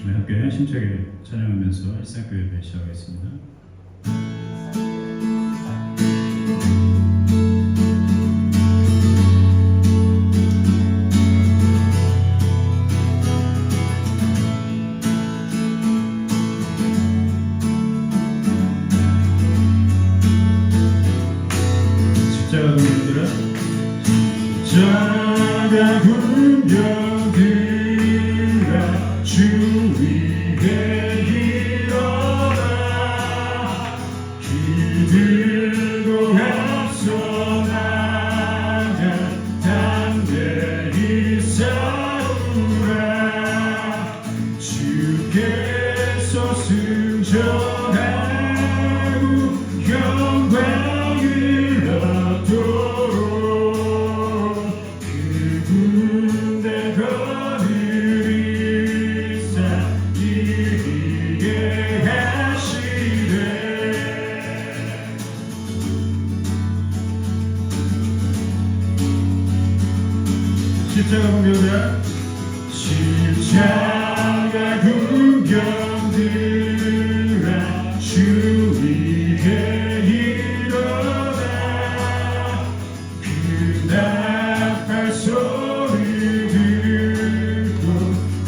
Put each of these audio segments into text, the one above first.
함께 힘차게 찬양하면서 일상교회 예배 시작하겠습니다. 십자가 군병들아, 십자가 군병들아, 주 위에 일어나 기들고 앞서 나가 담대히 싸우라. 주께서 승천하고 영광을 얻도록 그 군대 거느리사 이기게 하시되. 십자가 군병들아, 십자가 군병들아, 주 위에 일어나 그 나팔 소리 듣고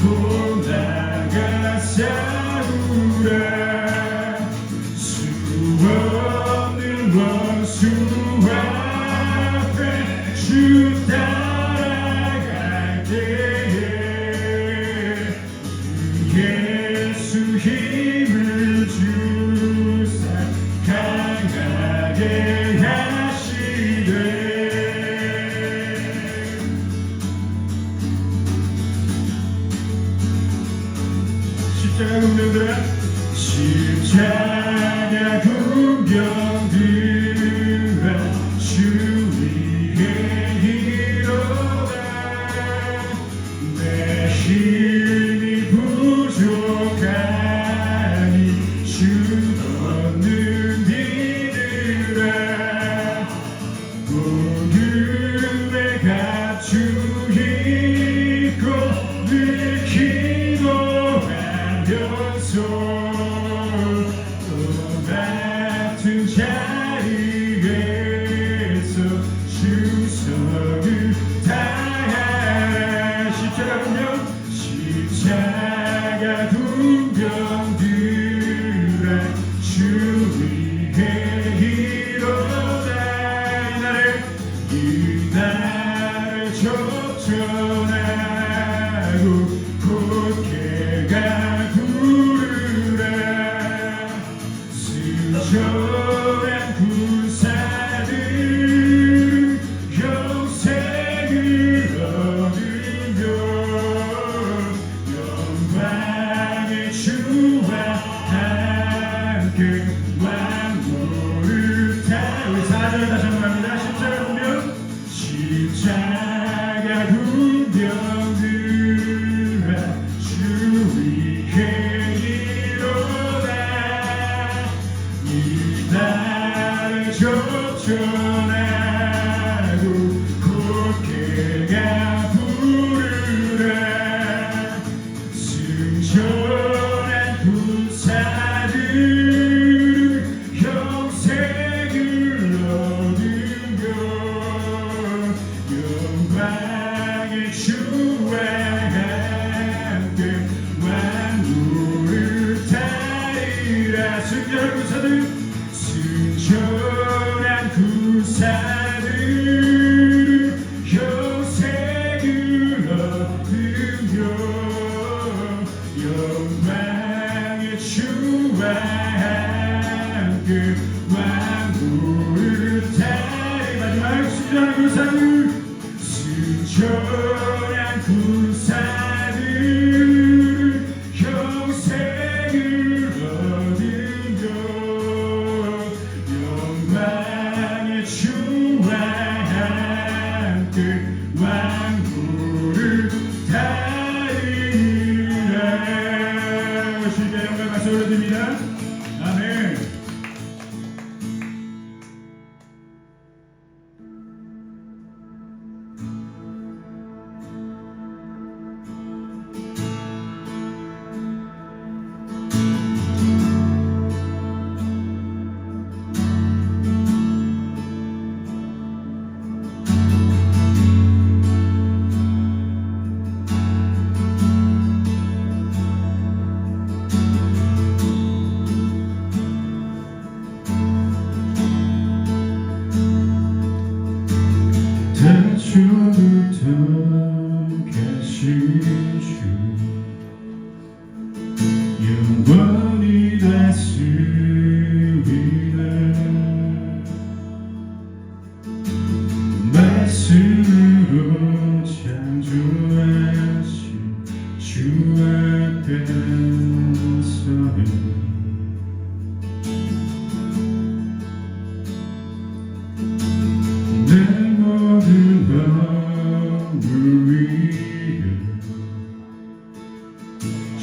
곧 나가 싸우라. 수 없는 원수 앞에 주 따라갈 때에 예수 힘을 주사 강하게 하시되. 십자가 군병들아, 십자가 군병들아, 주 위에 일어나 내 힘이 부족하니 주 없는 이들아 오늘의 갖추이고 늘 기도하면서 또 같은 자리에서 주석을 다하라. 십자가 군병, 십자가 군병들아, 주 위에 일어나 이 나를 접전하고 곧게가 부르라. 승천한 군사들 영생을 얻으며 영광의 주와 함께 왕국을 타고. 4절 다시 한번 합니다. 십자가 군병, 십자가 군병들아, 주 위에 일어나 이 나를 접전하고 곧게가 부르라. 승천한 군사들 영생을 얻으며 영광의 주와 함께 왕국을 타리라. 승천한 군사들, 승천한 군사들 영생을 얻으며 영광의 주와 함께 왕국을 타리. 마지막 승천한 군사들, 승천한 군사들 영생을 얻으며 영광의 주와 함께 왕국을 타리라. 주님의 영광 박수 올려드립니다. 아멘.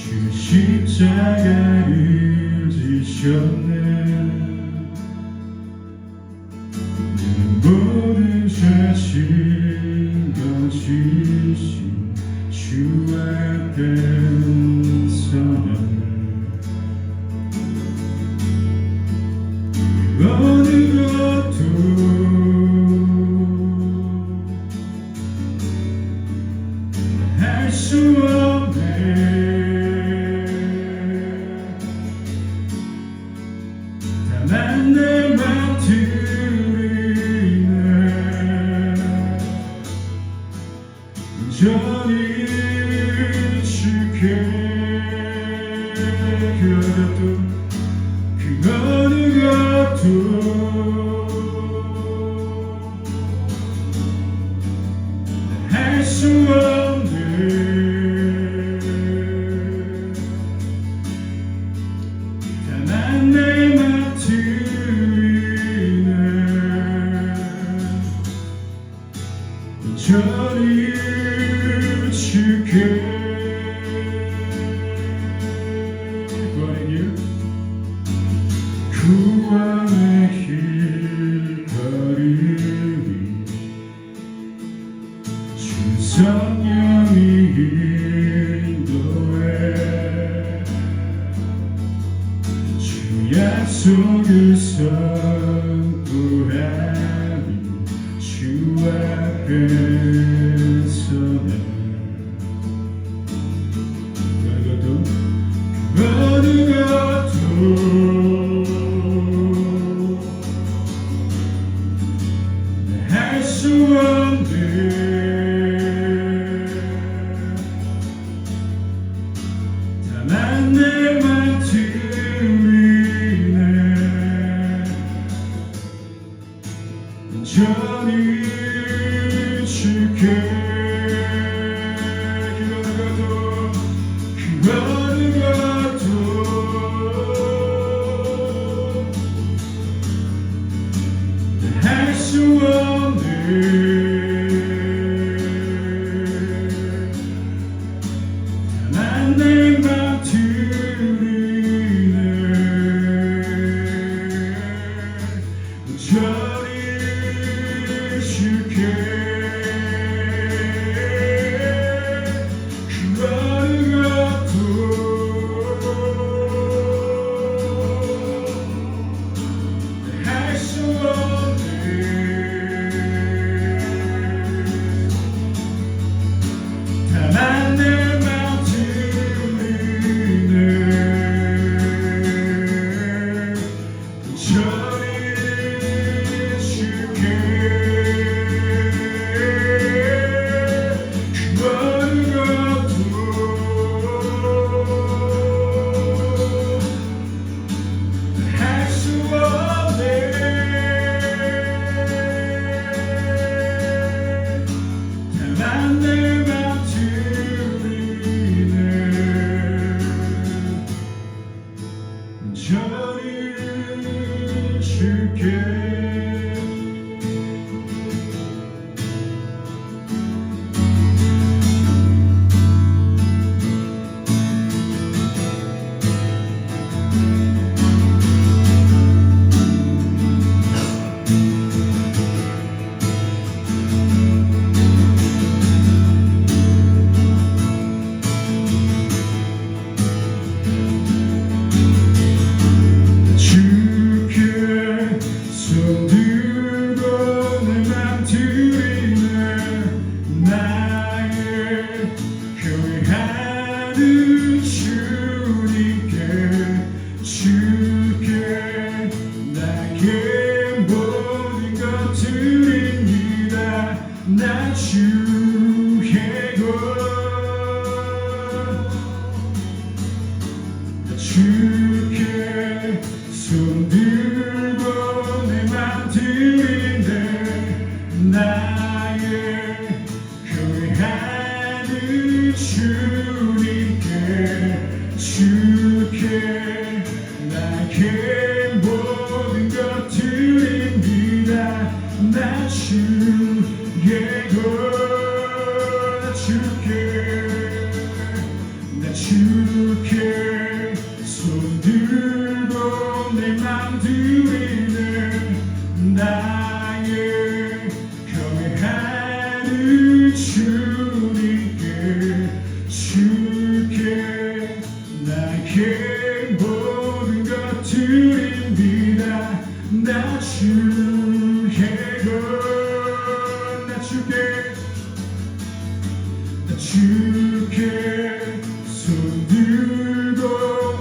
주 십자가를 지셨네. 내 모든 죄 짊어지신 주 앞에 서면 어느 것도 할 수 없네. 다만 내 맘 들이네. 온전히 주께 그 어느 것도 할 수 없네. 다만 내 맘 들이네. 온전히 주께 구원의 길 걸으니 주 성령이 인도해. 주 약속을 선포하니 주 앞에 서네. 어느 것도 할 수 없네. 다만 내 맘 들이네. 온전히 주께 그 어느 것도 할 수 없네. 다만 내 맘 들이네. 온전히 주께 그 어느 것도 할 수 없네. 다만 내 맘 들이네. 온전히 주께 그 어느 것도 할 수 없네. 다만 내 맘 들이네. 온전히 주께 나 주의 것 주께 손들고 내 맘 들이네. 나의 교회하는 주님께 주께 나에게 모든 것 드립니다. 나 주의 것 주께 나 주께 손들고 내 맘 드리는 나의 경외하는 주님께 주께 나의 모든 것 드립니다. 나 주의 것 나 주께 손들고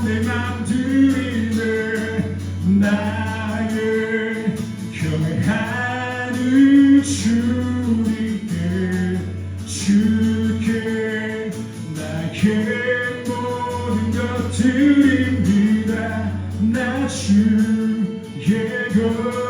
내 맘 드리는 나의 경외하는 주님께 주께 나의 모든 것 드립니다. 나 주의 것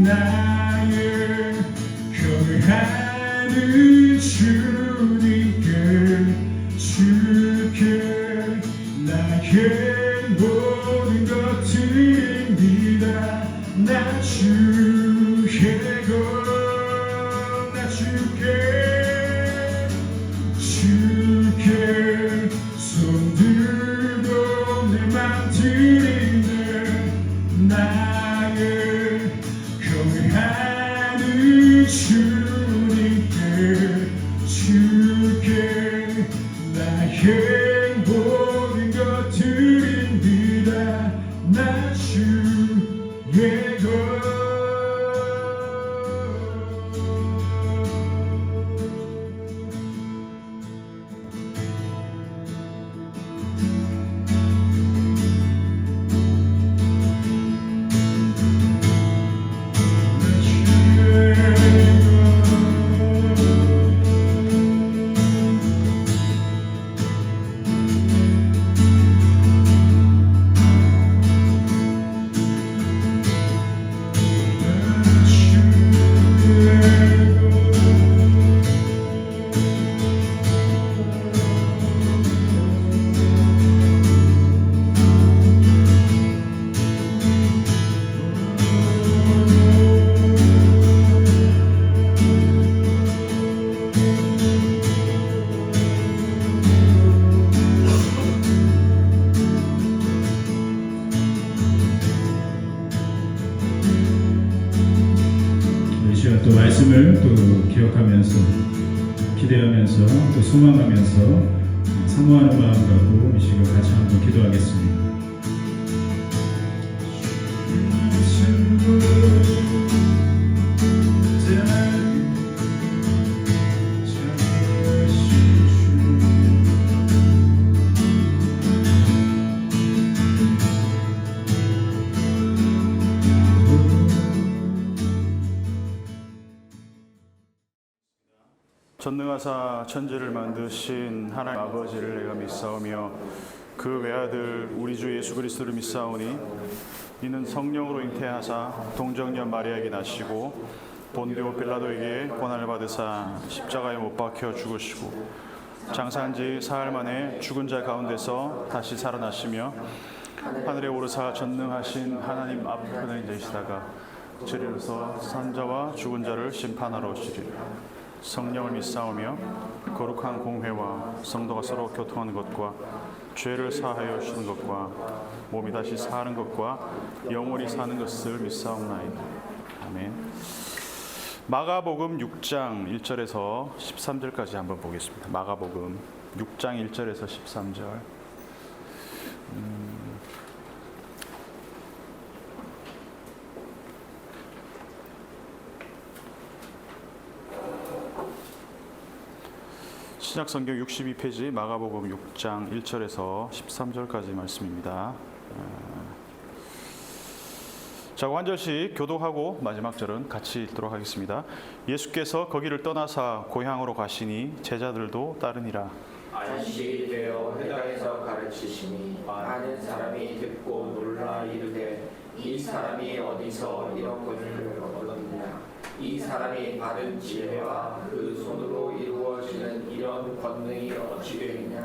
나의 경외하는 주님께 주께 나의 모든 것 드립니다. 나 주의 것 나 주께 손들고 내 맘 드리는 나의 경외하는 주님께 주께 나의 모든 것 드립니다. 나 주의 것 또 말씀을 또 기억하면서 기대하면서 또 소망하면서 사모하는 마음 갖고 이 시간 같이 한번 기도하겠습니다. 전능하사 천지를 만드신 하나님 아버지를 내가 믿사오며 그 외아들 우리 주 예수 그리스도를 믿사오니 이는 성령으로 잉태하사 동정녀 마리아에게 나시고 본디오 빌라도에게 고난을 받으사 십자가에 못 박혀 죽으시고 장사한 지 사흘 만에 죽은 자 가운데서 다시 살아나시며 하늘에 오르사 전능하신 하나님 앞편에 계시다가 저리로서 산자와 죽은 자를 심판하러 오시리라. 성령을 믿사오며 거룩한 공회와 성도가 서로 교통하는 것과 죄를 사하여 주시는 것과 몸이 다시 사는 것과 영원히 사는 것을 믿사옵나이다. 아멘. 마가복음 6장 1절에서 13절까지 한번 보겠습니다. 마가복음 6장 1절에서 13절. 신약성경 62페이지 마가복음 6장 1절에서 13절까지 말씀입니다. 자, 한 절씩 교독하고 마지막 절은 같이 읽도록 하겠습니다. 예수께서 거기를 떠나사 고향으로 가시니 제자들도 따르니라. 안식이 되어 회당에서 가르치시니 많은 사람이 듣고 놀라 이르되 이 사람이 어디서 이런 권위를 얻었느냐. 이 사람이 받은 지혜와 그 손으로 이루어지는 이런 권능이 어찌 되느냐.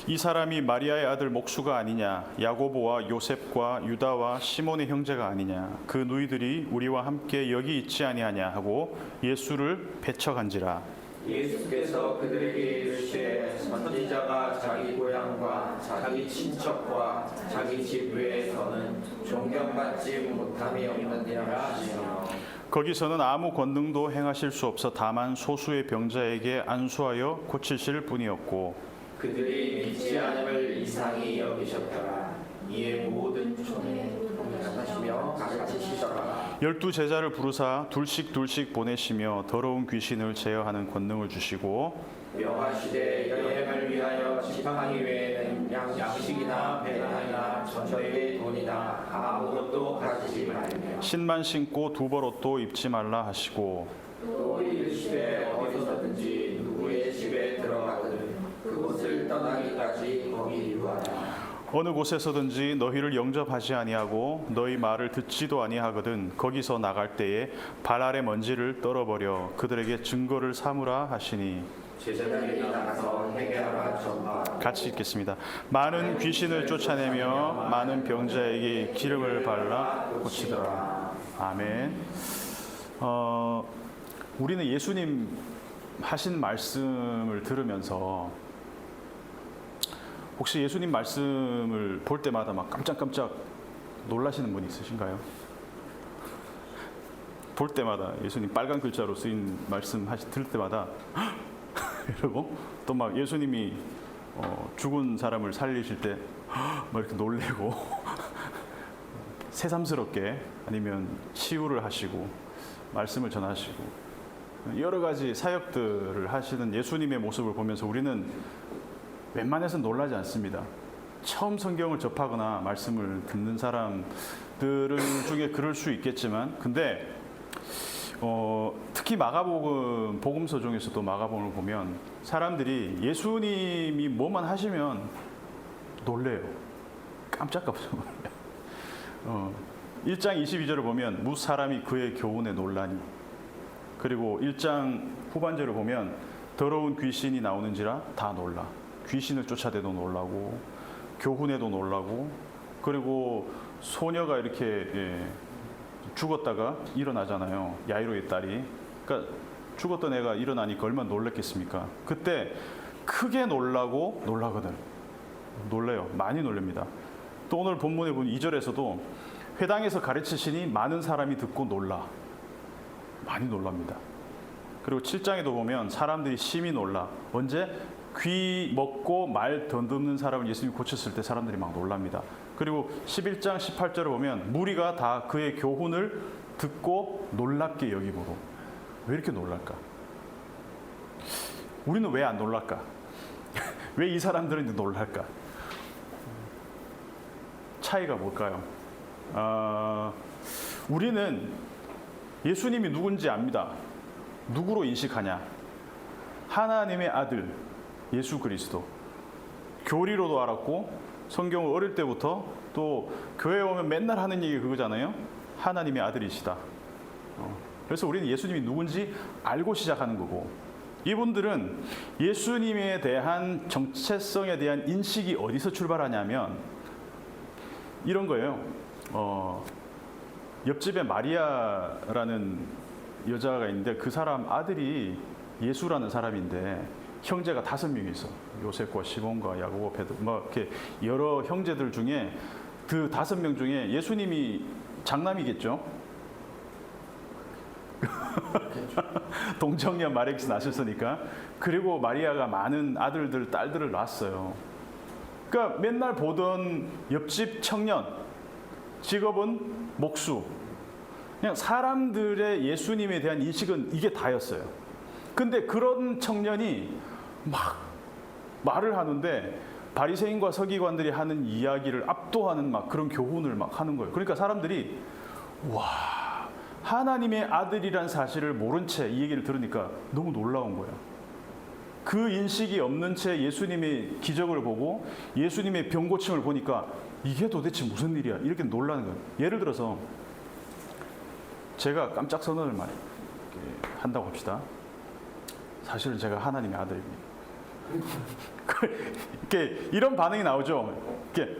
이 사람이 마리아의 아들 목수가 아니냐. 야고보와 요셉과 유다와 시몬의 형제가 아니냐. 그 누이들이 우리와 함께 여기 있지 아니하냐 하고 예수를 배척한지라. 예수께서 그들에게 이르시되 선지자가 자기 고향과 자기 친척과 자기 집 외에서는 존경받지 못함이 없느니라 하시며 거기서는 아무 권능도 행하실 수 없어 다만 소수의 병자에게 안수하여 고치실 뿐이었고 그들이 믿지 않음을 이상히 여기셨더라. 이에 모든 총에 동행하시며 가르치시더라. 12 제자를 부르사 둘씩 보내시며 더러운 귀신을 제어하는 권능을 주시고 명하시되 여행을 위하여 지팡이 외에는 양식이나 배낭이나 전처의 돈이나 아무것도 가지지 말며 신만 신고 두벌옷도 입지 말라 하시고 또 이르시되 어디서든지 누구의 집에 들어가든 그곳을 떠나기까지 거기 이루하라. 어느 곳에서든지 너희를 영접하지 아니하고 너희 말을 듣지도 아니하거든 거기서 나갈 때에 발 아래 먼지를 떨어버려 그들에게 증거를 삼으라 하시니. 제자들이 나가서 회개하라 전파. 같이 읽겠습니다. 많은 귀신을 쫓아내며 많은 병자에게 기름을 발라 고치더라. 아멘. 우리는 예수님 하신 말씀을 들으면서 혹시 예수님 말씀을 볼 때마다 막 깜짝깜짝 놀라시는 분 있으신가요? 볼 때마다 예수님 빨간 글자로 쓰인 말씀 들을 때마다 이러고 또 막 예수님이 죽은 사람을 살리실 때 막 이렇게 놀래고 새삼스럽게 아니면 치유를 하시고 말씀을 전하시고 여러 가지 사역들을 하시는 예수님의 모습을 보면서 우리는 웬만해서는 놀라지 않습니다. 처음 성경을 접하거나 말씀을 듣는 사람들 중에 그럴 수 있겠지만 근데 특히 마가복음 복음서 중에서도 마가복음을 보면 사람들이 예수님이 뭐만 하시면 놀래요. 깜짝깜짝 놀래요. 1장 22절을 보면 무 사람이 그의 교훈에 놀라니 그리고 1장 후반절을 보면 더러운 귀신이 나오는지라 다 놀라. 귀신을 쫓아대도 놀라고 교훈에도 놀라고 그리고 소녀가 이렇게 죽었다가 일어나잖아요. 야이로의 딸이. 그러니까 죽었던 애가 일어나니까 얼마나 놀랐겠습니까? 그때 크게 놀라거든. 놀래요. 많이 놀랍니다. 또 오늘 본문에 보면 2절에서도 회당에서 가르치시니 많은 사람이 듣고 놀라. 많이 놀랍니다. 그리고 7장에도 보면 사람들이 심히 놀라. 언제? 귀 먹고 말 더듬는 사람을 예수님이 고쳤을 때 사람들이 막 놀랍니다. 그리고 11장 18절을 보면 무리가 다 그의 교훈을 듣고 놀랍게 여기므로. 왜 이렇게 놀랄까? 우리는 왜 안 놀랄까? 왜 이 사람들은 놀랄까? 차이가 뭘까요? 우리는 예수님이 누군지 압니다. 누구로 인식하냐? 하나님의 아들 예수 그리스도. 교리로도 알았고 성경을 어릴 때부터 또 교회에 오면 맨날 하는 얘기 그거잖아요. 하나님의 아들이시다. 그래서 우리는 예수님이 누군지 알고 시작하는 거고 이분들은 예수님에 대한 정체성에 대한 인식이 어디서 출발하냐면 이런 거예요. 옆집에 마리아라는 여자가 있는데 그 사람 아들이 예수라는 사람인데 형제가 5명이 있어. 요셉과 시몬과 야고보, 베드로 뭐 이렇게 여러 형제들 중에 그 5명 중에 예수님이 장남이겠죠. 동정녀 마리아께서 낳으셨으니까. 그리고 마리아가 많은 아들들, 딸들을 낳았어요. 그러니까 맨날 보던 옆집 청년, 직업은 목수. 그냥 사람들의 예수님에 대한 인식은 이게 다였어요. 근데 그런 청년이 막 말을 하는데 바리새인과 서기관들이 하는 이야기를 압도하는 막 그런 교훈을 막 하는 거예요. 그러니까 사람들이 와, 하나님의 아들이란 사실을 모른 채 이 얘기를 들으니까 너무 놀라운 거예요. 그 인식이 없는 채 예수님의 기적을 보고 예수님의 병 고침을 보니까 이게 도대체 무슨 일이야? 이렇게 놀라는 거예요. 예를 들어서 제가 깜짝 선언을 많이 한다고 합시다. 사실은 제가 하나님의 아들입니다. 이렇게 이런 반응이 나오죠. 이렇게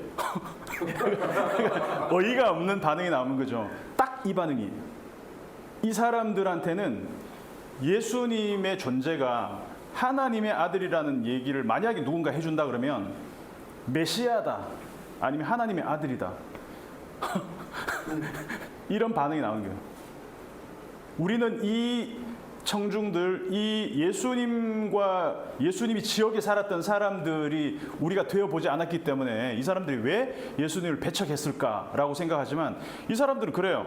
어이가 없는 반응이 나오는 거죠. 딱 이 반응이. 이 사람들한테는 예수님의 존재가 하나님의 아들이라는 얘기를 만약에 누군가 해준다 그러면 메시아다, 아니면 하나님의 아들이다. 이런 반응이 나오는 거예요. 우리는 이 청중들, 이 예수님이 지역에 살았던 사람들이 우리가 되어보지 않았기 때문에 이 사람들이 왜 예수님을 배척했을까라고 생각하지만 이 사람들은 그래요.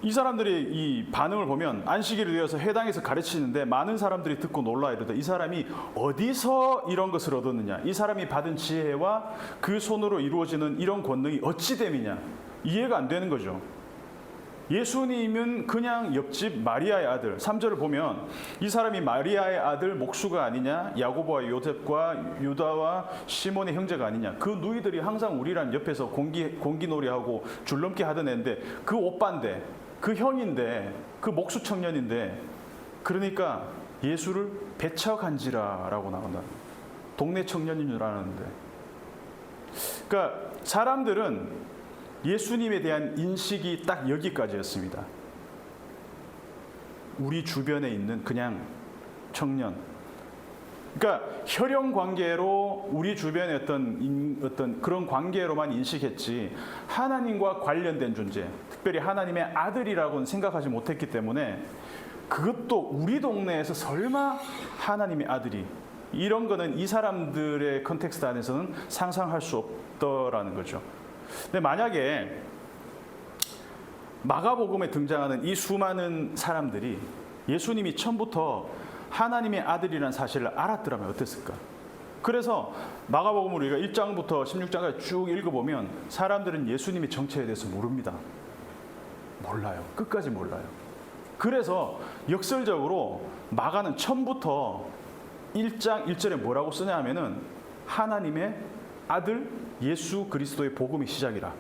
이 사람들이 이 반응을 보면 안식일에 대해서 회당에서 가르치는데 많은 사람들이 듣고 놀라 이르되 이 사람이 어디서 이런 것을 얻었느냐, 이 사람이 받은 지혜와 그 손으로 이루어지는 이런 권능이 어찌 됨이냐, 이해가 안 되는 거죠. 예수님은 그냥 옆집 마리아의 아들, 3절을 보면 이 사람이 마리아의 아들 목수가 아니냐, 야고보와 요셉과 유다와 시몬의 형제가 아니냐. 그 누이들이 항상 우리랑 옆에서 공기놀이하고 줄넘기 하던 애인데 그 오빠인데, 그 형인데, 그 목수 청년인데, 그러니까 예수를 배척한지라라고 나온다. 동네 청년인 줄 아는데. 그러니까 사람들은 예수님에 대한 인식이 딱 여기까지였습니다. 우리 주변에 있는 그냥 청년. 그러니까 혈연 관계로 우리 주변의 어떤 그런 관계로만 인식했지 하나님과 관련된 존재, 특별히 하나님의 아들이라고는 생각하지 못했기 때문에 그것도 우리 동네에서 설마 하나님의 아들이, 이런 거는 이 사람들의 컨텍스트 안에서는 상상할 수 없더라는 거죠. 근데 만약에 마가복음에 등장하는 이 수많은 사람들이 예수님이 처음부터 하나님의 아들이라는 사실을 알았더라면 어땠을까? 그래서 마가복음을 우리가 1장부터 16장까지 쭉 읽어보면 사람들은 예수님의 정체에 대해서 모릅니다. 몰라요. 끝까지 몰라요. 그래서 역설적으로 마가는 처음부터 1장 1절에 뭐라고 쓰냐 하면은 하나님의 아들 예수 그리스도의 복음이 시작이라.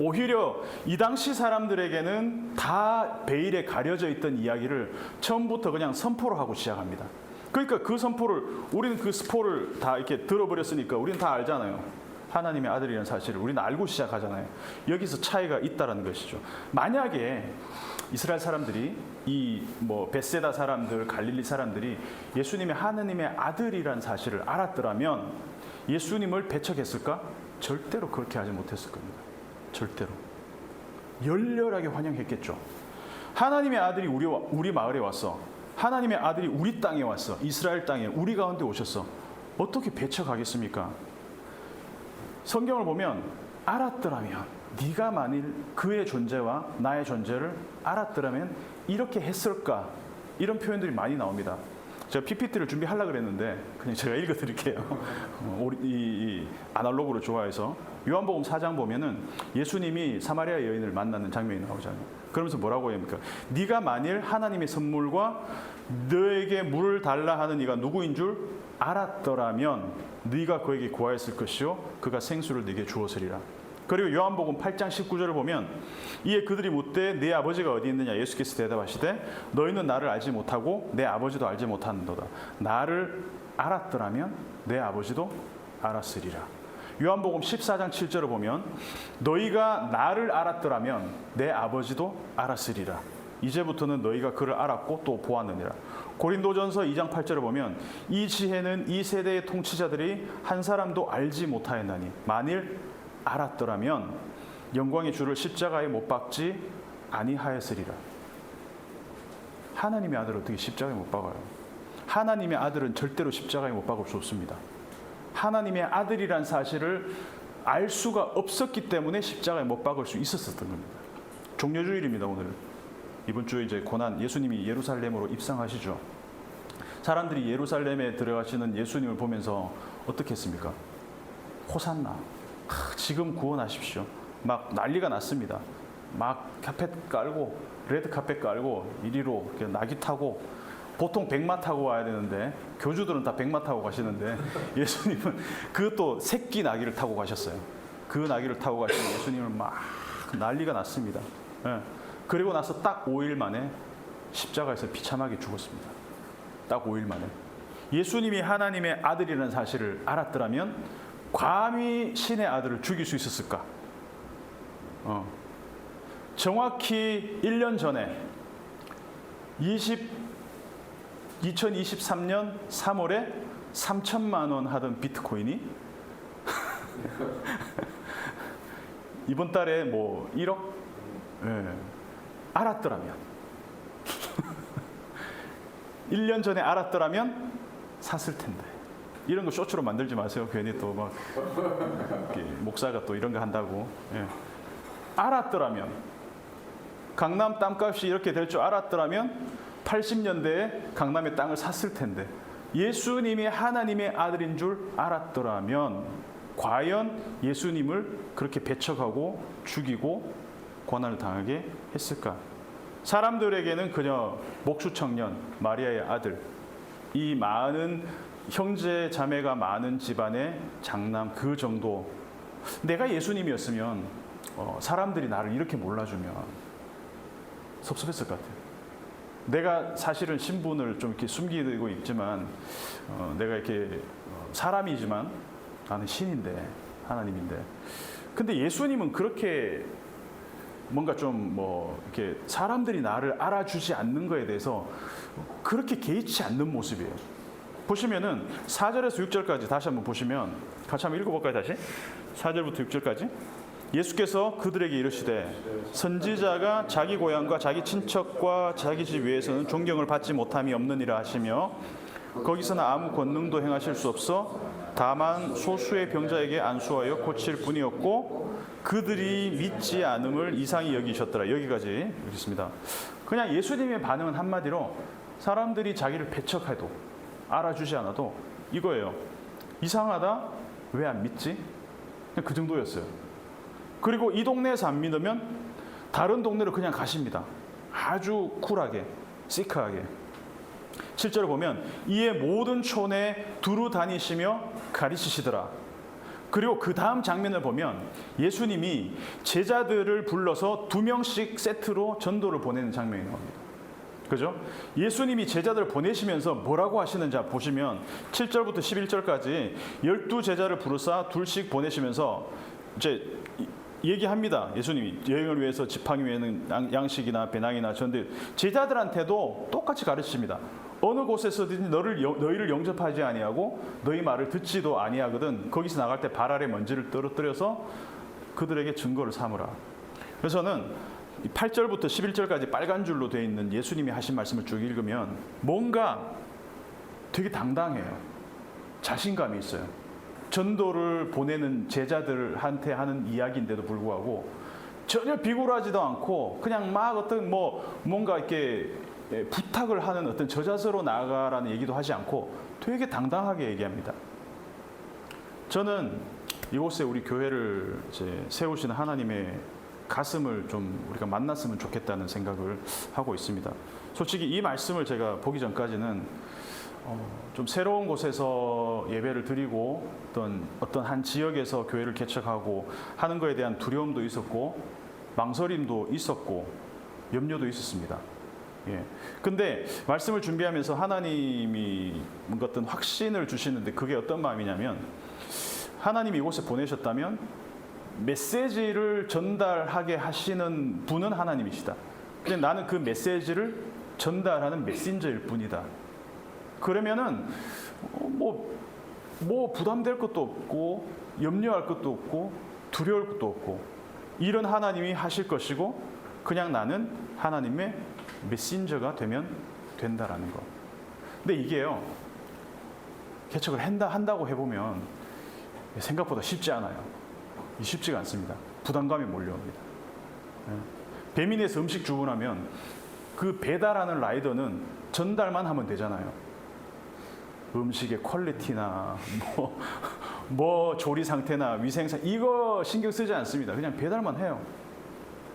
오히려 이 당시 사람들에게는 다 베일에 가려져 있던 이야기를 처음부터 그냥 선포를 하고 시작합니다. 그러니까 그 선포를, 우리는 그 스포를 다 이렇게 들어버렸으니까 우리는 다 알잖아요. 하나님의 아들이라는 사실을 우리는 알고 시작하잖아요. 여기서 차이가 있다라는 것이죠. 만약에 이스라엘 사람들이 베세다 사람들, 갈릴리 사람들이 예수님이 하나님의 아들이라는 사실을 알았더라면 예수님을 배척했을까? 절대로 그렇게 하지 못했을 겁니다. 절대로. 열렬하게 환영했겠죠. 하나님의 아들이 우리 마을에 왔어. 하나님의 아들이 우리 땅에 왔어. 이스라엘 땅에 우리 가운데 오셨어. 어떻게 배척하겠습니까? 성경을 보면 알았더라면, 네가 만일 그의 존재와 나의 존재를 알았더라면 이렇게 했을까? 이런 표현들이 많이 나옵니다. 제가 PPT를 준비하려고 그랬는데 그냥 제가 읽어드릴게요. 이 아날로그로 좋아해서 요한복음 4장 보면은 예수님이 사마리아 여인을 만나는 장면이 나오잖아요. 그러면서 뭐라고 합니까? 네가 만일 하나님의 선물과 너에게 물을 달라 하는 이가 누구인 줄 알았더라면 네가 그에게 구하였을 것이요 그가 생수를 네게 주었으리라. 그리고 요한복음 8장 19절을 보면 이에 그들이 묻되 내 아버지가 어디 있느냐, 예수께서 대답하시되 너희는 나를 알지 못하고 내 아버지도 알지 못하는도다. 나를 알았더라면 내 아버지도 알았으리라. 요한복음 14장 7절을 보면 너희가 나를 알았더라면 내 아버지도 알았으리라. 이제부터는 너희가 그를 알았고 또 보았느니라. 고린도전서 2장 8절을 보면 이 지혜는 이 세대의 통치자들이 한 사람도 알지 못하였나니 만일 알았더라면 영광의 주를 십자가에 못 박지 아니하였으리라. 하나님의 아들을 어떻게 십자가에 못 박아요? 하나님의 아들은 절대로 십자가에 못 박을 수 없습니다. 하나님의 아들이란 사실을 알 수가 없었기 때문에 십자가에 못 박을 수 있었던 겁니다. 종려주일입니다. 오늘 이번 주에 이제 고난, 예수님이 예루살렘으로 입성하시죠. 사람들이 예루살렘에 들어가시는 예수님을 보면서 어떻게 했습니까? 호산나, 지금 구원하십시오. 막 난리가 났습니다. 막 카펫 깔고, 레드 카펫 깔고 이리로 이렇게 나귀 타고, 보통 백마 타고 와야 되는데 교주들은 다 백마 타고 가시는데 예수님은 그것도 새끼 나귀를 타고 가셨어요. 그 나귀를 타고 가시는 예수님을 막 난리가 났습니다. 예. 그리고 나서 딱 5일 만에 십자가에서 비참하게 죽었습니다. 딱 5일 만에. 예수님이 하나님의 아들이라는 사실을 알았더라면 감히 신의 아들을 죽일 수 있었을까? 정확히 1년 전에 2023년 3월에 3천만 원 하던 비트코인이 이번 달에 뭐 1억? 예. 알았더라면 1년 전에 알았더라면 샀을 텐데. 이런 거 쇼츠로 만들지 마세요. 괜히 또 막 목사가 또 이런 거 한다고. 예. 알았더라면, 강남 땅값이 이렇게 될 줄 알았더라면 80년대에 강남의 땅을 샀을 텐데, 예수님이 하나님의 아들인 줄 알았더라면 과연 예수님을 그렇게 배척하고 죽이고 고난을 당하게 했을까? 사람들에게는 그저 목수청년, 마리아의 아들, 이 많은 형제 자매가 많은 집안의 장남, 그 정도. 내가 예수님이었으면 사람들이 나를 이렇게 몰라주면 섭섭했을 것 같아요. 내가 사실은 신분을 좀 이렇게 숨기고 있지만, 내가 이렇게 사람이지만 나는 신인데, 하나님인데. 근데 예수님은 그렇게 뭔가 좀 뭐 이렇게 사람들이 나를 알아주지 않는 거에 대해서 그렇게 개의치 않는 모습이에요. 보시면은 4절에서 6절까지 다시 한번 보시면, 같이 한번 읽어볼까요? 다시 4절부터 6절까지. 예수께서 그들에게 이르시되 선지자가 자기 고향과 자기 친척과 자기 집 외에서는 존경을 받지 못함이 없느니라 하시며, 거기서는 아무 권능도 행하실 수 없어 다만 소수의 병자에게 안수하여 고칠 뿐이었고 그들이 믿지 않음을 이상히 여기셨더라. 여기까지 읽겠습니다. 그냥 예수님의 반응은 한마디로 사람들이 자기를 배척해도 알아주지 않아도 이거예요. 이상하다? 왜 안 믿지? 그냥 그 정도였어요. 그리고 이 동네에서 안 믿으면 다른 동네로 그냥 가십니다. 아주 쿨하게, 시크하게. 7절을 보면 이에 모든 촌에 두루 다니시며 가르치시더라. 그리고 그 다음 장면을 보면 예수님이 제자들을 불러서 2명씩 세트로 전도를 보내는 장면이 나옵니다. 그죠? 예수님이 제자들을 보내시면서 뭐라고 하시는지 보시면 7절부터 11절까지 12제자를 부르사 둘씩 보내시면서 이제 얘기합니다. 예수님이 여행을 위해서 지팡이 외에는 양식이나 배낭이나 전대, 제자들한테도 똑같이 가르칩니다. 어느 곳에서든지 너희를 영접하지 아니하고 너희 말을 듣지도 아니하거든 거기서 나갈 때 발 아래 먼지를 떨어뜨려서 그들에게 증거를 삼으라. 그래서는 8절부터 11절까지 빨간 줄로 되어 있는 예수님이 하신 말씀을 쭉 읽으면 뭔가 되게 당당해요. 자신감이 있어요. 전도를 보내는 제자들한테 하는 이야기인데도 불구하고 전혀 비굴하지도 않고 그냥 막 어떤 뭔가 이렇게 부탁을 하는 어떤 저자세로 나아가라는 얘기도 하지 않고 되게 당당하게 얘기합니다. 저는 이곳에 우리 교회를 이제 세우시는 하나님의 가슴을 좀 우리가 만났으면 좋겠다는 생각을 하고 있습니다. 솔직히 이 말씀을 제가 보기 전까지는 좀 새로운 곳에서 예배를 드리고 어떤 한 지역에서 교회를 개척하고 하는 것에 대한 두려움도 있었고 망설임도 있었고 염려도 있었습니다. 예. 근데 말씀을 준비하면서 하나님이 뭔가 어떤 확신을 주시는데 그게 어떤 마음이냐면 하나님이 이곳에 보내셨다면 메시지를 전달하게 하시는 분은 하나님이시다. 근데 나는 그 메시지를 전달하는 메신저일 뿐이다. 그러면은 뭐 부담될 것도 없고 염려할 것도 없고 두려울 것도 없고 이런 하나님이 하실 것이고 그냥 나는 하나님의 메신저가 되면 된다라는 거. 근데 이게요, 개척을 한다고 해보면 생각보다 쉽지 않아요. 쉽지가 않습니다. 부담감이 몰려옵니다. 배민에서 음식 주문하면 그 배달하는 라이더는 전달만 하면 되잖아요. 음식의 퀄리티나 뭐 조리 상태나 위생상 이거 신경 쓰지 않습니다. 그냥 배달만 해요.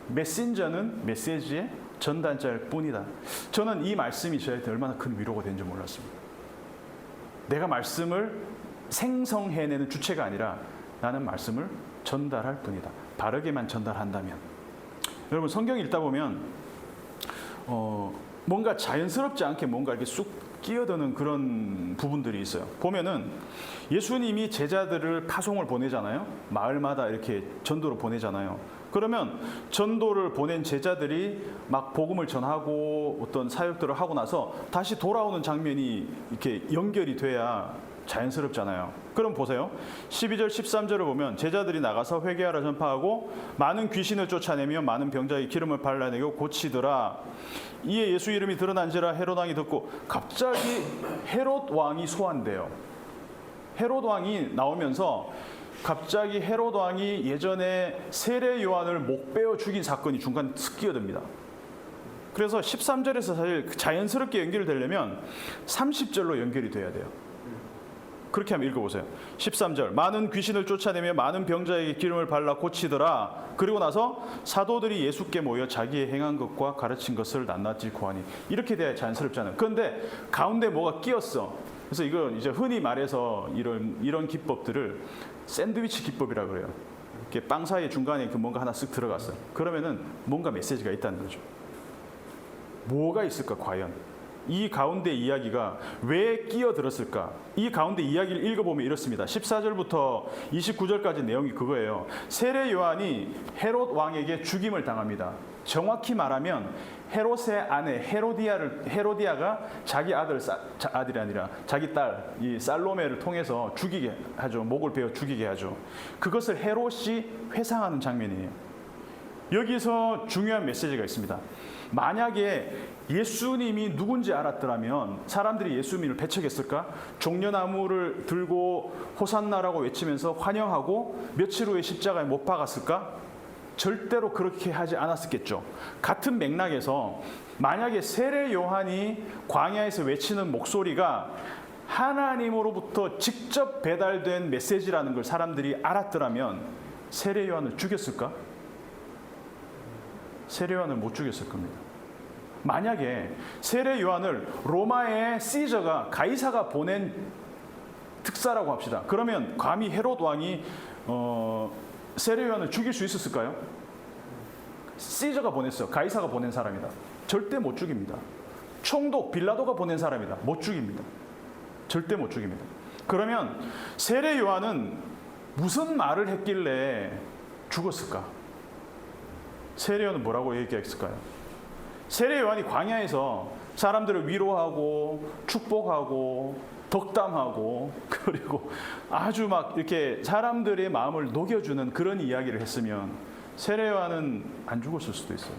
메신저는 메시지의 전단자일 뿐이다. 저는 이 말씀이 저한테 얼마나 큰 위로가 되는지 몰랐습니다. 내가 말씀을 생성해내는 주체가 아니라 나는 말씀을 전달할 뿐이다. 바르게만 전달한다면. 여러분 성경 읽다 보면 뭔가 자연스럽지 않게 뭔가 이렇게 쑥 끼어드는 그런 부분들이 있어요. 보면은 예수님이 제자들을 파송을 보내잖아요. 마을마다 이렇게 전도를 보내잖아요. 그러면 전도를 보낸 제자들이 막 복음을 전하고 어떤 사역들을 하고 나서 다시 돌아오는 장면이 이렇게 연결이 돼야 자연스럽잖아요. 그럼 보세요. 12절 13절을 보면 제자들이 나가서 회개하라 전파하고 많은 귀신을 쫓아내며 많은 병자의 기름을 발라내고 고치더라. 이에 예수 이름이 드러난지라 헤롯 왕이 듣고 갑자기 헤롯 왕이 소환돼요. 헤롯 왕이 나오면서 갑자기 헤롯 왕이 예전에 세례 요한을 목 베어 죽인 사건이 중간에 슥 끼어듭니다. 그래서 13절에서 사실 자연스럽게 연결되려면 30절로 연결이 돼야 돼요. 그렇게 한번 읽어보세요. 13절 많은 귀신을 쫓아내며 많은 병자에게 기름을 발라 고치더라. 그리고 나서 사도들이 예수께 모여 자기의 행한 것과 가르친 것을 낱낱이 고하니. 이렇게 돼야 자연스럽잖아요. 그런데 가운데 뭐가 끼었어. 그래서 이건 이제 흔히 말해서 이런 기법들을 샌드위치 기법이라고 그래요. 이렇게 빵 사이 중간에 그 뭔가 하나 쓱 들어갔어요. 그러면은 뭔가 메시지가 있다는 거죠. 뭐가 있을까 과연? 이 가운데 이야기가 왜 끼어들었을까? 이 가운데 이야기를 읽어보면 이렇습니다. 14절부터 29절까지 내용이 그거예요. 세례 요한이 헤롯 왕에게 죽임을 당합니다. 정확히 말하면 헤롯의 아내 헤로디아가 자기 아들이 아니라 자기 딸 이 살로메를 통해서 죽이게 하죠. 목을 베어 죽이게 하죠. 그것을 헤롯이 회상하는 장면이에요. 여기서 중요한 메시지가 있습니다. 만약에 예수님이 누군지 알았더라면 사람들이 예수님을 배척했을까? 종려나무를 들고 호산나라고 외치면서 환영하고 며칠 후에 십자가에 못 박았을까? 절대로 그렇게 하지 않았겠죠. 같은 맥락에서 만약에 세례 요한이 광야에서 외치는 목소리가 하나님으로부터 직접 배달된 메시지라는 걸 사람들이 알았더라면 세례 요한을 죽였을까? 세례 요한을 못 죽였을 겁니다. 만약에 세례 요한을 로마의 시저가 가이사가 보낸 특사라고 합시다. 그러면 감히 헤롯 왕이 세례 요한을 죽일 수 있었을까요? 시저가 보냈어요. 가이사가 보낸 사람이다. 절대 못 죽입니다. 총독 빌라도가 보낸 사람이다. 못 죽입니다. 절대 못 죽입니다. 그러면 세례 요한은 무슨 말을 했길래 죽었을까? 세례 요한은 뭐라고 얘기했을까요? 세례 요한이 광야에서 사람들을 위로하고 축복하고 덕담하고 그리고 아주 막 이렇게 사람들의 마음을 녹여주는 그런 이야기를 했으면 세례 요한은 안 죽었을 수도 있어요.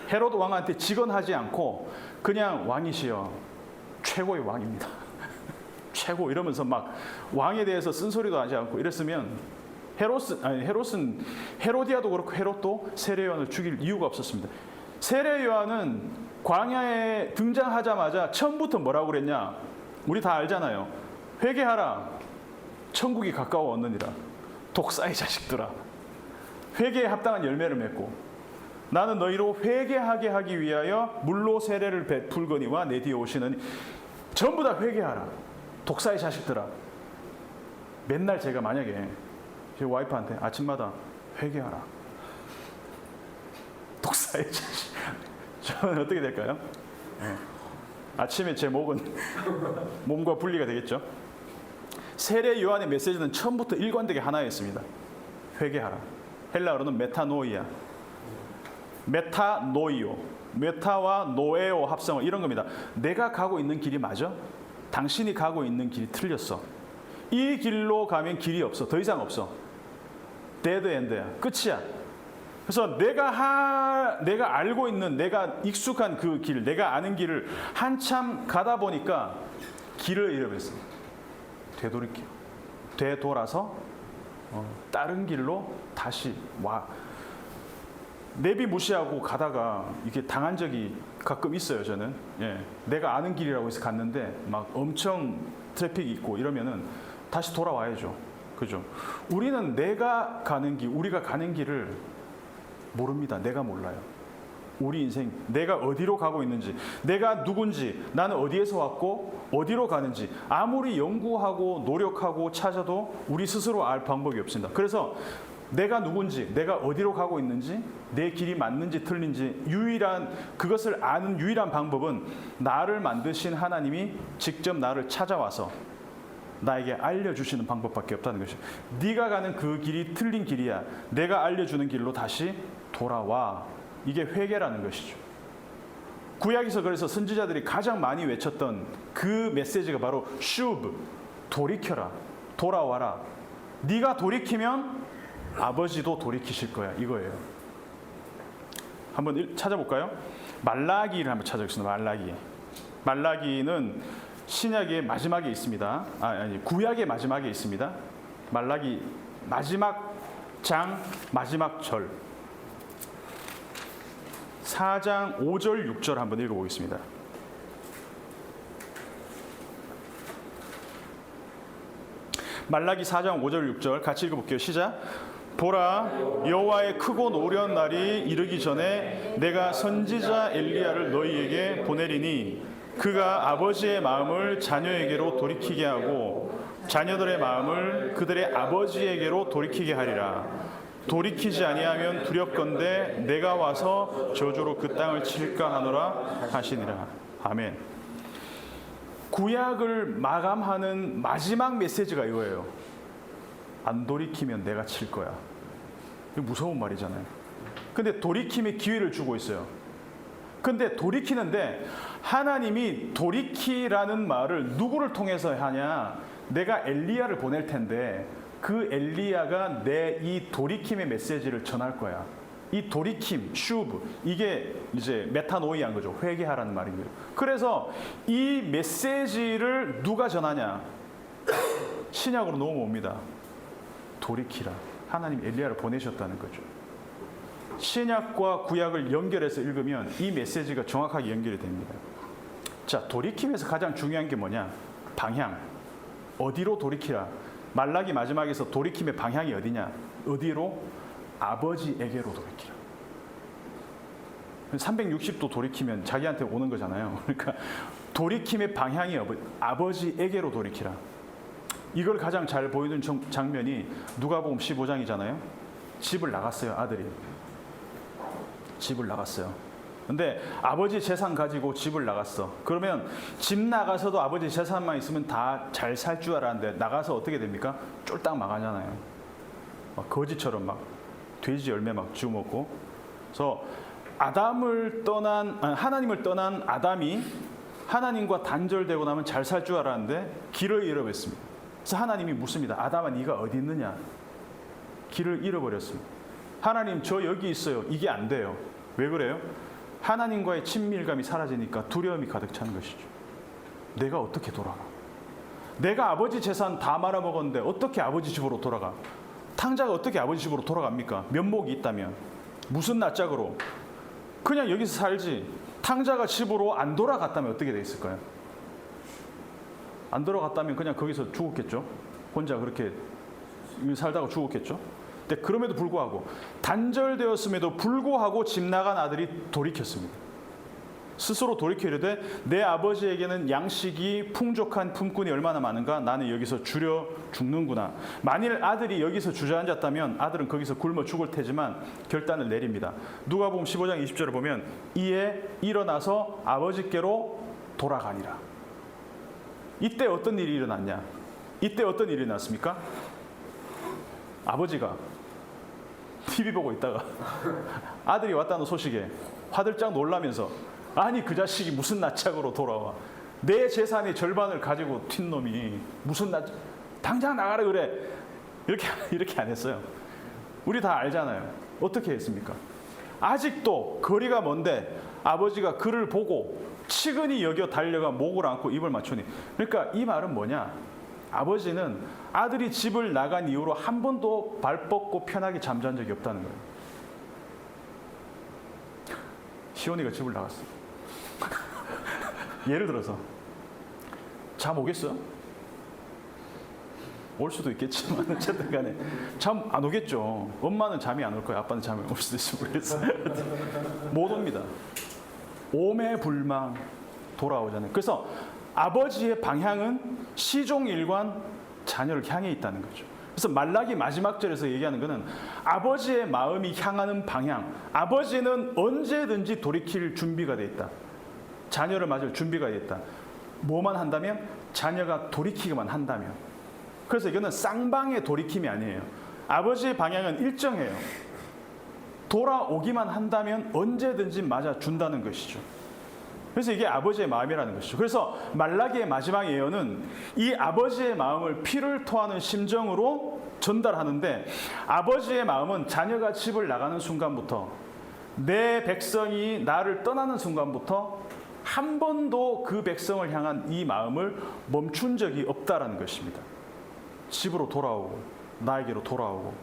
헤롯 왕한테 직언하지 않고 그냥 왕이시여 최고의 왕입니다. 최고 이러면서 막 왕에 대해서 쓴소리도 하지 않고 이랬으면 헤로디아도 그렇고 헤롯도 세례 요한을 죽일 이유가 없었습니다. 세례 요한은 광야에 등장하자마자 처음부터 뭐라고 그랬냐? 우리 다 알잖아요. 회개하라. 천국이 가까워 왔느니라. 독사의 자식들아. 회개에 합당한 열매를 맺고 나는 너희로 회개하게 하기 위하여 물로 세례를 베풀거니와 내 뒤에 오시는 전부 다 회개하라. 독사의 자식들아. 맨날 제가 만약에 제 와이프한테 아침마다 회개하라. 독사의 자식. 저는 어떻게 될까요? 네. 아침에 제 목은 몸과 분리가 되겠죠. 세례 요한의 메시지는 처음부터 일관되게 하나였습니다. 회개하라. 헬라어로는 메타노이아. 메타노이오. 메타와 노에오 합성어 이런 겁니다. 내가 가고 있는 길이 맞아? 당신이 가고 있는 길이 틀렸어. 이 길로 가면 길이 없어. 더 이상 없어. 데드 엔드야. 끝이야. 그래서 내가 알고 있는, 내가 익숙한 그 길, 내가 아는 길을 한참 가다 보니까 길을 잃어버렸습니다. 되돌아서 다른 길로 다시 와. 내비 무시하고 가다가 이게 당한 적이 가끔 있어요. 저는 내가 아는 길이라고 해서 갔는데 막 엄청 트래픽이 있고 이러면은 다시 돌아와야죠. 그죠? 우리는 우리가 가는 길을 모릅니다. 내가 몰라요. 우리 인생, 내가 어디로 가고 있는지, 내가 누군지, 나는 어디에서 왔고 어디로 가는지 아무리 연구하고 노력하고 찾아도 우리 스스로 알 방법이 없습니다. 그래서 내가 누군지, 내가 어디로 가고 있는지, 내 길이 맞는지 틀린지 그것을 아는 유일한 방법은 나를 만드신 하나님이 직접 나를 찾아와서 나에게 알려주시는 방법밖에 없다는 것이죠. 네가 가는 그 길이 틀린 길이야. 내가 알려주는 길로 다시 돌아와. 이게 회개라는 것이죠. 구약에서 그래서 선지자들이 가장 많이 외쳤던 그 메시지가 바로 슈브, 돌이켜라, 돌아와라. 네가 돌이키면 아버지도 돌이키실 거야. 이거예요. 한번 찾아볼까요? 말라기를 한번 찾아보겠습니다. 말라기는 신약의 마지막에 있습니다. 구약의 마지막에 있습니다. 말라기 마지막 장 마지막 절 4장 5절 6절 한번 읽어보겠습니다. 말라기 4장 5절 6절 같이 읽어볼게요. 시작. 보라, 여호와의 크고 노련 날이 이르기 전에 내가 선지자 엘리야를 너희에게 보내리니 그가 아버지의 마음을 자녀에게로 돌이키게 하고 자녀들의 마음을 그들의 아버지에게로 돌이키게 하리라. 돌이키지 아니하면 두렵건대 내가 와서 저주로 그 땅을 칠까 하노라 하시니라. 아멘. 구약을 마감하는 마지막 메시지가 이거예요. 안 돌이키면 내가 칠 거야. 이거 무서운 말이잖아요. 근데 돌이킴의 기회를 주고 있어요. 근데 돌이키는데 하나님이 돌이키라는 말을 누구를 통해서 하냐? 내가 엘리야를 보낼 텐데 그 엘리야가 내 이 돌이킴의 메시지를 전할 거야. 이 돌이킴, 슈브, 이게 이제 메타노이한 거죠. 회개하라는 말입니다. 그래서 이 메시지를 누가 전하냐? 신약으로 넘어옵니다. 돌이키라. 하나님 엘리야를 보내셨다는 거죠. 신약과 구약을 연결해서 읽으면 이 메시지가 정확하게 연결이 됩니다. 자, 돌이킴에서 가장 중요한 게 뭐냐? 방향. 어디로 돌이키라? 말라기 마지막에서 돌이킴의 방향이 어디냐? 어디로? 아버지에게로 돌이키라. 360도 돌이키면 자기한테 오는 거잖아요. 그러니까 돌이킴의 방향이 아버지에게로 돌이키라. 이걸 가장 잘 보이는 장면이 누가복음 15장이잖아요. 집을 나갔어요, 아들이. 집을 나갔어요. 근데 아버지 재산 가지고 집을 나갔어. 그러면 집 나가서도 아버지 재산만 있으면 다 잘 살 줄 알았는데 나가서 어떻게 됩니까? 쫄딱 망하잖아요. 막 거지처럼 막 돼지 열매 막 주워 먹고. 그래서 하나님을 떠난 아담이 하나님과 단절되고 나면 잘 살 줄 알았는데 길을 잃어버렸습니다. 그래서 하나님이 묻습니다. 아담아, 네가 어디 있느냐? 길을 잃어버렸습니다. 하나님, 저 여기 있어요. 이게 안 돼요. 왜 그래요? 하나님과의 친밀감이 사라지니까 두려움이 가득 차는 것이죠. 내가 어떻게 돌아가? 내가 아버지 재산 다 말아먹었는데 어떻게 아버지 집으로 돌아가? 탕자가 어떻게 아버지 집으로 돌아갑니까? 면목이 있다면. 무슨 낯짝으로? 그냥 여기서 살지. 탕자가 집으로 안 돌아갔다면 어떻게 돼 있을까요? 안 돌아갔다면 그냥 거기서 죽었겠죠. 혼자 그렇게 살다가 죽었겠죠. 근데 그럼에도 불구하고 단절되었음에도 불구하고 집 나간 아들이 돌이켰습니다. 스스로 돌이켜 이르되 내 아버지에게는 양식이 풍족한 품꾼이 얼마나 많은가? 나는 여기서 줄여 죽는구나. 만일 아들이 여기서 주저앉았다면 아들은 거기서 굶어 죽을 테지만 결단을 내립니다. 누가복음 15장 20절을 보면 이에 일어나서 아버지께로 돌아가니라. 이때 어떤 일이 일어났냐? 이때 어떤 일이 일어났습니까? 아버지가 TV 보고 있다가 아들이 왔다는 소식에 화들짝 놀라면서 아니 그 자식이 무슨 낯짝으로 돌아와. 내 재산의 절반을 가지고 튄 놈이 무슨 당장 나가라 그래. 이렇게 안 했어요. 우리 다 알잖아요. 어떻게 했습니까? 아직도 거리가 먼데 아버지가 그를 보고 치근히 여겨 달려가 목을 안고 입을 맞추니. 그러니까 이 말은 뭐냐? 아버지는 아들이 집을 나간 이후로 한 번도 발 뻗고 편하게 잠잔 적이 없다는 거예요. 시온이가 집을 나갔어. 예를 들어서 잠 오겠어요? 올 수도 있겠지만 어쨌든 간에 잠 안 오겠죠. 엄마는 잠이 안 올 거예요. 아빠는 잠이 올 수도 있을 모르겠어요. 못 옵니다. 오매불망 돌아오잖아요. 그래서 아버지의 방향은 시종일관 자녀를 향해 있다는 거죠. 그래서 말라기 마지막 절에서 얘기하는 것은 아버지의 마음이 향하는 방향, 아버지는 언제든지 돌이킬 준비가 돼 있다. 자녀를 맞을 준비가 돼 있다. 뭐만 한다면? 자녀가 돌이키기만 한다면. 그래서 이거는 쌍방의 돌이킴이 아니에요. 아버지의 방향은 일정해요. 돌아오기만 한다면 언제든지 맞아준다는 것이죠. 그래서 이게 아버지의 마음이라는 것이죠. 그래서 말라기의 마지막 예언은 이 아버지의 마음을 피를 토하는 심정으로 전달하는데, 아버지의 마음은 자녀가 집을 나가는 순간부터, 내 백성이 나를 떠나는 순간부터 한 번도 그 백성을 향한 이 마음을 멈춘 적이 없다라는 것입니다. 집으로 돌아오고 나에게로 돌아오고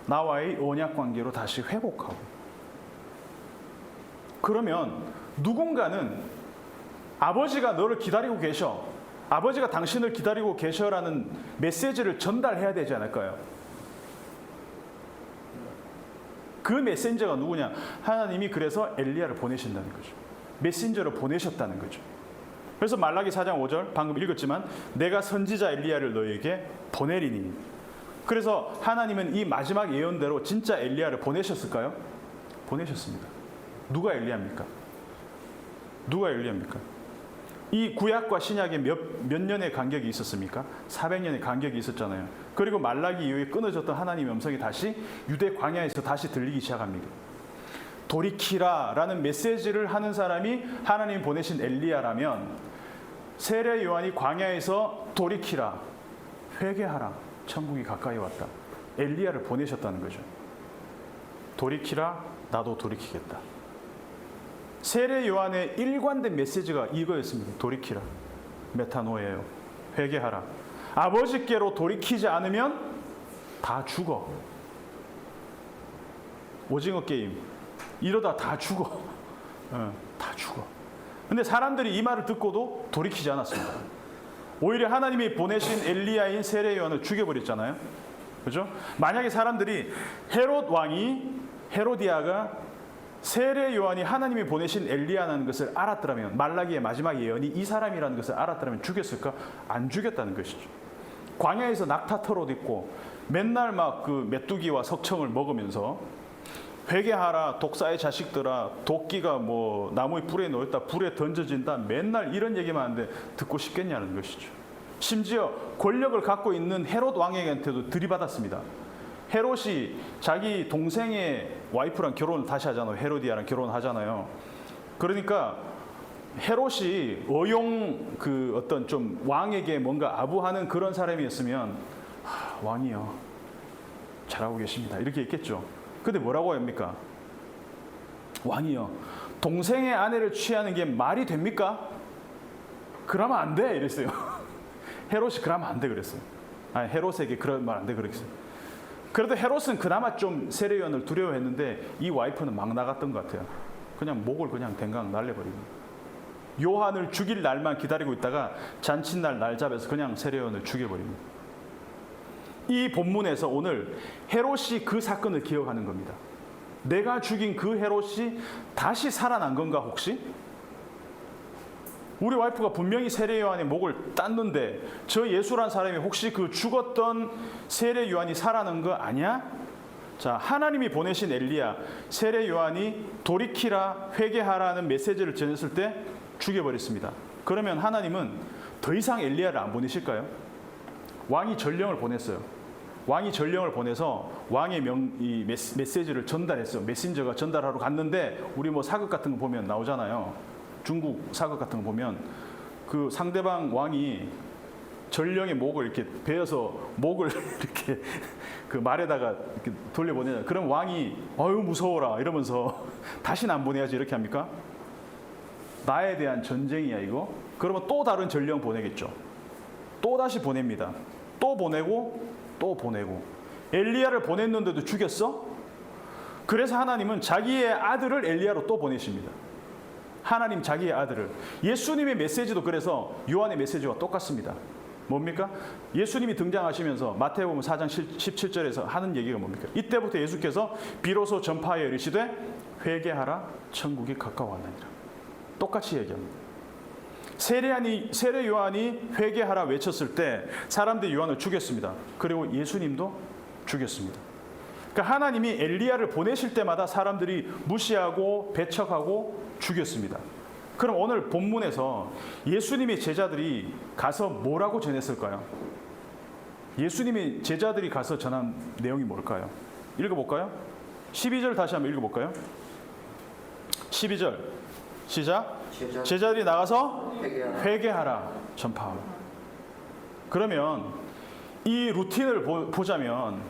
나와의 언약관계로 다시 회복하고. 그러면 누군가는 아버지가 너를 기다리고 계셔, 아버지가 당신을 기다리고 계셔라는 메시지를 전달해야 되지 않을까요? 그 메신저가 누구냐? 하나님이 그래서 엘리야를 보내신다는 거죠. 메신저를 보내셨다는 거죠. 그래서 말라기 4장 5절 방금 읽었지만 내가 선지자 엘리야를 너에게 보내리니. 그래서 하나님은 이 마지막 예언대로 진짜 엘리야를 보내셨을까요? 보내셨습니다. 누가 엘리야입니까? 누가 엘리야입니까? 이 구약과 신약에 몇 년의 간격이 있었습니까? 400년의 간격이 있었잖아요. 그리고 말라기 이후에 끊어졌던 하나님의 음성이 다시 유대 광야에서 다시 들리기 시작합니다. 돌이키라라는 메시지를 하는 사람이 하나님 보내신 엘리야라면, 세례 요한이 광야에서 돌이키라, 회개하라, 천국이 가까이 왔다, 엘리야를 보내셨다는 거죠. 돌이키라, 나도 돌이키겠다. 세례 요한의 일관된 메시지가 이거였습니다. 돌이키라, 메타노예요, 회개하라. 아버지께로 돌이키지 않으면 다 죽어. 오징어 게임 이러다 다 죽어. 다 죽어. 근데 사람들이 이 말을 듣고도 돌이키지 않았습니다. 오히려 하나님이 보내신 엘리야인 세례 요한을 죽여버렸잖아요. 그죠? 만약에 사람들이 헤롯 왕이, 헤로디아가 세례 요한이 하나님이 보내신 엘리야라는 것을 알았더라면, 말라기의 마지막 예언이 이 사람이라는 것을 알았더라면 죽였을까? 안 죽였다는 것이죠. 광야에서 낙타 털옷 입고 맨날 막 그 메뚜기와 석청을 먹으면서 회개하라, 독사의 자식들아, 도끼가 뭐 나무의 불에 놓였다, 불에 던져진다, 맨날 이런 얘기만 하는데 듣고 싶겠냐는 것이죠. 심지어 권력을 갖고 있는 헤롯 왕에게한테도 들이받았습니다. 헤롯이 자기 동생의 와이프랑 결혼을 다시 하잖아요. 헤로디아랑 결혼하잖아요. 그러니까 헤롯이 그 어떤 좀 왕에게 뭔가 아부하는 그런 사람이었으면, 왕이요, 잘하고 계십니다, 이렇게 했겠죠. 근데 뭐라고 합니까? 왕이요, 동생의 아내를 취하는 게 말이 됩니까? 그러면 안 돼, 이랬어요. 헤롯이 그러면 안 돼 그랬어요. 아니, 헤롯에게 그런 말 안 돼 그랬어요. 그래도 헤롯은 그나마 좀 세례 요한을 두려워했는데 이 와이프는 막 나갔던 것 같아요. 그냥 목을 그냥 댕강 날려버리고, 요한을 죽일 날만 기다리고 있다가 잔칫날 날 잡아서 그냥 세례 요한을 죽여버립니다. 이 본문에서 오늘 헤롯이 그 사건을 기억하는 겁니다. 내가 죽인 그 헤롯이 다시 살아난 건가 혹시? 우리 와이프가 분명히 세례 요한의 목을 땄는데 저 예수란 사람이 혹시 그 죽었던 세례 요한이 살아난 거 아니야? 자, 하나님이 보내신 엘리야, 세례 요한이 돌이키라, 회개하라는 메시지를 전했을 때 죽여버렸습니다. 그러면 하나님은 더 이상 엘리야를 안 보내실까요? 왕이 전령을 보냈어요. 왕이 전령을 보내서 왕의 이 메시지를 전달했어요. 메신저가 전달하러 갔는데, 우리 뭐 사극 같은 거 보면 나오잖아요. 중국 사극 같은 거 보면 그 상대방 왕이 전령의 목을 이렇게 베어서 목을 이렇게 그 말에다가 이렇게 돌려보내냐. 그럼 왕이 어유 무서워라 이러면서 다시는 안 보내야지 이렇게 합니까? 나에 대한 전쟁이야 이거. 그러면 또 다른 전령 보내겠죠. 또 다시 보냅니다. 또 보내고 또 보내고. 엘리야를 보냈는데도 죽였어? 그래서 하나님은 자기의 아들을 엘리야로 또 보내십니다. 하나님 자기의 아들을. 예수님의 메시지도 그래서 요한의 메시지와 똑같습니다. 뭡니까? 예수님이 등장하시면서 마태복음 4장 17절에서 하는 얘기가 뭡니까? 이때부터 예수께서 비로소 전파하여 이르시되 회개하라 천국이 가까워하느니라. 똑같이 얘기합니다. 세례 요한이 회개하라 외쳤을 때 사람들이 요한을 죽였습니다. 그리고 예수님도 죽였습니다. 그러니까 하나님이 엘리야를 보내실 때마다 사람들이 무시하고 배척하고 죽였습니다. 그럼 오늘 본문에서 예수님의 제자들이 가서 뭐라고 전했을까요? 예수님의 제자들이 가서 전한 내용이 뭘까요? 읽어볼까요? 12절 다시 한번 읽어볼까요? 12절 시작. 제자들이 나가서 회개하라 전파하라. 그러면 이 루틴을 보자면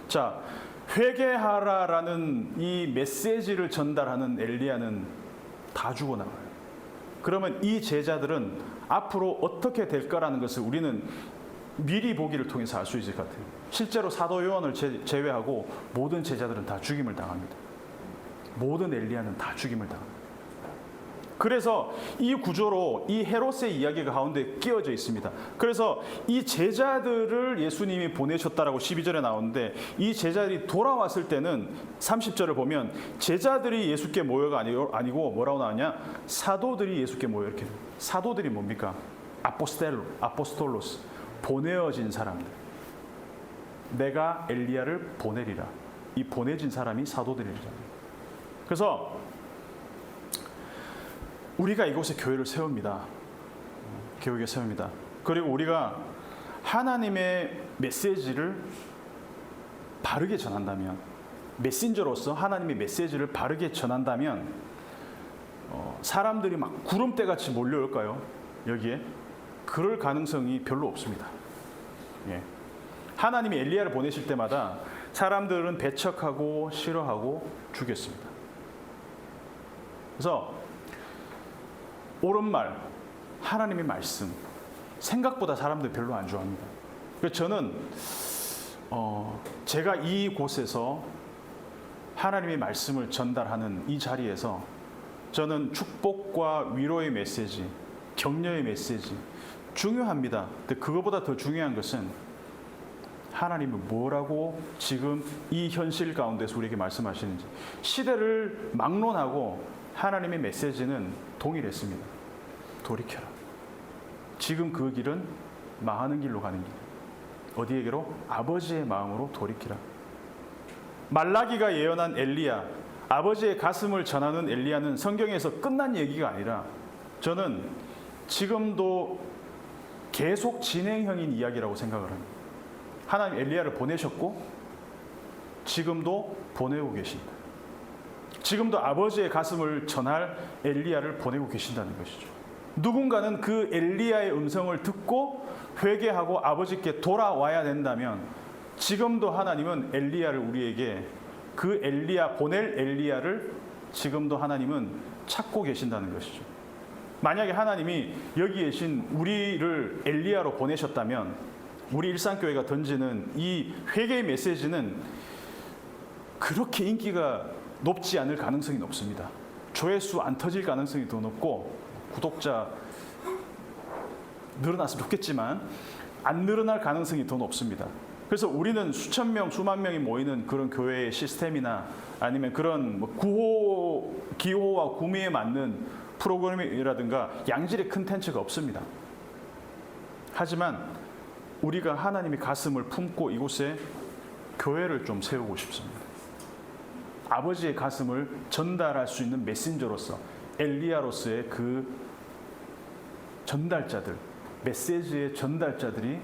자, 회개하라라는 이 메시지를 전달하는 엘리야는 다 죽어나가요. 그러면 이 제자들은 앞으로 어떻게 될까라는 것을 우리는 미리 보기를 통해서 알 수 있을 것 같아요. 실제로 사도 요한을 제외하고 모든 제자들은 다 죽임을 당합니다. 모든 엘리야는 다 죽임을 당합니다. 그래서 이 구조로 이 헤롯의 이야기가 가운데 끼어져 있습니다. 그래서 이 제자들을 예수님이 보내셨다라고 12절에 나오는데 이 제자들이 돌아왔을 때는 30절을 보면 제자들이 예수께 모여가 아니고 뭐라고 나오냐? 사도들이 예수께 모여 이렇게. 사도들이 뭡니까? 아포스톨로스. 보내어진 사람들. 내가 엘리야를 보내리라. 이 보내진 사람이 사도들이라. 그래서 우리가 이곳에 교회를 세웁니다. 교회에 세웁니다. 그리고 우리가 하나님의 메시지를 바르게 전한다면, 메신저로서 하나님의 메시지를 바르게 전한다면 사람들이 막 구름대같이 몰려올까요? 여기에? 그럴 가능성이 별로 없습니다. 예. 하나님이 엘리야를 보내실 때마다 사람들은 배척하고 싫어하고 죽였습니다. 그래서 옳은 말, 하나님의 말씀, 생각보다 사람들 별로 안 좋아합니다. 그래서 저는 제가 이곳에서 하나님의 말씀을 전달하는 이 자리에서 저는 축복과 위로의 메시지, 격려의 메시지 중요합니다. 근데 그거보다 더 중요한 것은 하나님은 뭐라고 지금 이 현실 가운데서 우리에게 말씀하시는지. 시대를 막론하고 하나님의 메시지는 동일했습니다. 돌이켜라. 지금 그 길은 망하는 길로 가는 길. 어디에게로? 아버지의 마음으로 돌이키라. 말라기가 예언한 엘리야, 아버지의 가슴을 전하는 엘리야는 성경에서 끝난 얘기가 아니라 저는 지금도 계속 진행형인 이야기라고 생각을 합니다. 하나님 엘리야를 보내셨고 지금도 보내고 계십니다. 지금도 아버지의 가슴을 전할 엘리야를 보내고 계신다는 것이죠. 누군가는 그 엘리야의 음성을 듣고 회개하고 아버지께 돌아와야 된다면 지금도 하나님은 엘리야를 우리에게 그 엘리야, 보낼 엘리야를 지금도 하나님은 찾고 계신다는 것이죠. 만약에 하나님이 여기 계신 우리를 엘리야로 보내셨다면 우리 일상교회가 던지는 이 회개의 메시지는 그렇게 인기가 높지 않을 가능성이 높습니다. 조회수 안 터질 가능성이 더 높고 구독자 늘어났으면 좋겠지만 안 늘어날 가능성이 더 높습니다. 그래서 우리는 수천 명, 수만 명이 모이는 그런 교회의 시스템이나 아니면 그런 기호와 구미에 맞는 프로그램이라든가 양질의 컨텐츠가 없습니다. 하지만 우리가 하나님의 가슴을 품고 이곳에 교회를 좀 세우고 싶습니다. 아버지의 가슴을 전달할 수 있는 메신저로서 엘리야로서의 그 전달자들, 메시지의 전달자들이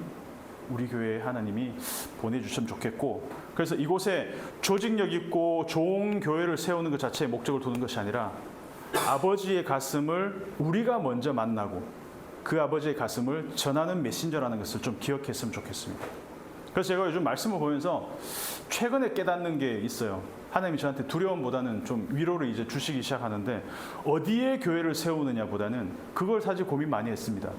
우리 교회에 하나님이 보내주시면 좋겠고, 그래서 이곳에 조직력 있고 좋은 교회를 세우는 것 자체의 목적을 두는 것이 아니라 아버지의 가슴을 우리가 먼저 만나고 그 아버지의 가슴을 전하는 메신저라는 것을 좀 기억했으면 좋겠습니다. 그래서 제가 요즘 말씀을 보면서 최근에 깨닫는 게 있어요. 하나님이 저한테 두려움보다는 좀 위로를 이제 주시기 시작하는데, 어디에 교회를 세우느냐보다는 그걸 사실 고민 많이 했습니다.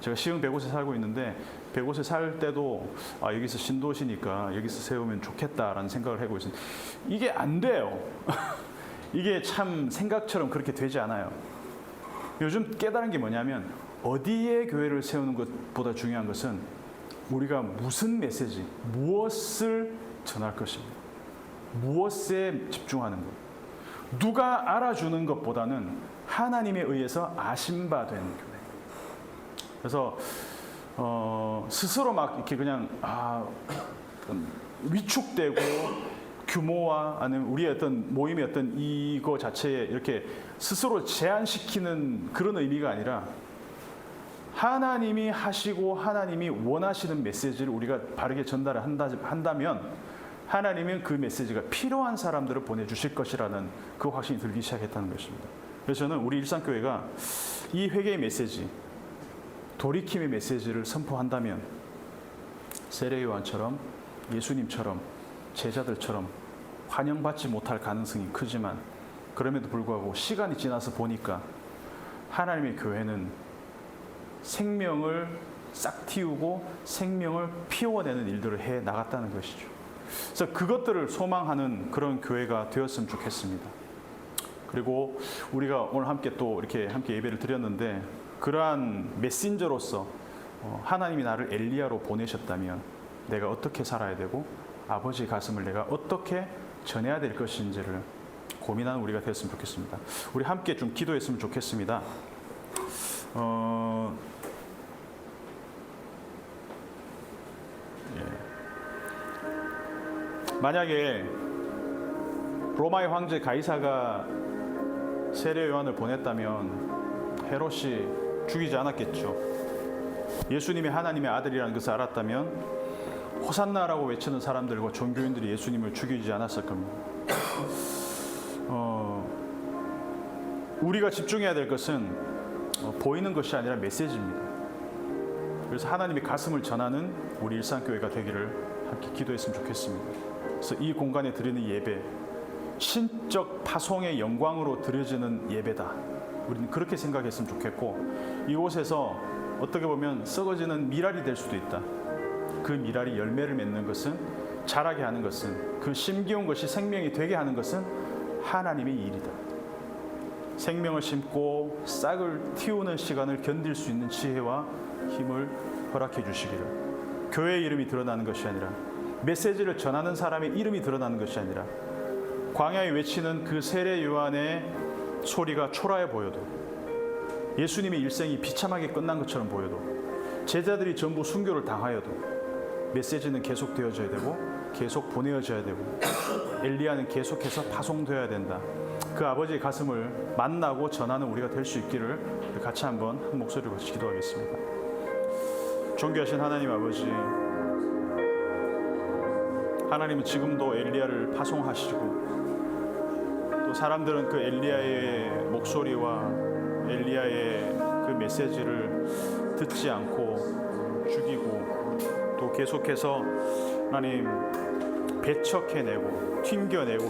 제가 시흥 100곳에 살고 있는데 100곳에 살 때도 여기서 신도시니까 여기서 세우면 좋겠다라는 생각을 하고 있습니다. 이게 안 돼요. 이게 참 생각처럼 그렇게 되지 않아요. 요즘 깨달은 게 뭐냐면, 어디에 교회를 세우는 것보다 중요한 것은 우리가 무슨 메시지, 무엇을 전할 것입니다. 무엇에 집중하는 것. 누가 알아주는 것보다는 하나님에 의해서 아심받는 교회. 그래서 스스로 막 이렇게 그냥 위축되고 규모와 아니면 우리의 어떤 모임의 어떤 이거 자체에 이렇게 스스로 제한시키는 그런 의미가 아니라, 하나님이 하시고 하나님이 원하시는 메시지를 우리가 바르게 전달을 한다면 하나님은 그 메시지가 필요한 사람들을 보내주실 것이라는 그 확신이 들기 시작했다는 것입니다. 그래서 저는 우리 일상교회가 이 회개의 메시지, 돌이킴의 메시지를 선포한다면 세례요한처럼, 예수님처럼, 제자들처럼 환영받지 못할 가능성이 크지만, 그럼에도 불구하고 시간이 지나서 보니까 하나님의 교회는 생명을 싹 틔우고 생명을 피워내는 일들을 해 나갔다는 것이죠. 그래서 그것들을 소망하는 그런 교회가 되었으면 좋겠습니다. 그리고 우리가 오늘 함께 또 이렇게 함께 예배를 드렸는데, 그러한 메신저로서 하나님이 나를 엘리야로 보내셨다면 내가 어떻게 살아야 되고 아버지의 가슴을 내가 어떻게 전해야 될 것인지를 고민하는 우리가 되었으면 좋겠습니다. 우리 함께 좀 기도했으면 좋겠습니다. 만약에 로마의 황제 가이사가 세례 요한을 보냈다면 헤롯이 죽이지 않았겠죠. 예수님이 하나님의 아들이라는 것을 알았다면 호산나라고 외치는 사람들과 종교인들이 예수님을 죽이지 않았을 겁니다. 우리가 집중해야 될 것은 보이는 것이 아니라 메시지입니다. 그래서 하나님의 가슴을 전하는 우리 일상교회가 되기를 함께 기도했으면 좋겠습니다. 그래서 이 공간에 드리는 예배, 신적 파송의 영광으로 드려지는 예배다. 우리는 그렇게 생각했으면 좋겠고, 이곳에서 어떻게 보면 썩어지는 미랄이 될 수도 있다. 그 미랄이 열매를 맺는 것은, 자라게 하는 것은, 그 심기운 것이 생명이 되게 하는 것은 하나님의 일이다. 생명을 심고 싹을 틔우는 시간을 견딜 수 있는 지혜와 힘을 허락해 주시기를. 교회의 이름이 드러나는 것이 아니라, 메시지를 전하는 사람의 이름이 드러나는 것이 아니라, 광야에 외치는 그 세례 요한의 소리가 초라해 보여도, 예수님의 일생이 비참하게 끝난 것처럼 보여도, 제자들이 전부 순교를 당하여도 메시지는 계속 되어져야 되고 계속 보내어져야 되고, 엘리야는 계속해서 파송되어야 된다. 그 아버지의 가슴을 만나고 전하는 우리가 될 수 있기를 같이 한번 한 목소리로 같이 기도하겠습니다. 존귀하신 하나님 아버지, 하나님은 지금도 엘리야를 파송하시고, 또 사람들은 그 엘리야의 목소리와 엘리야의 그 메시지를 듣지 않고 죽이고, 또 계속해서 하나님 배척해내고 튕겨내고,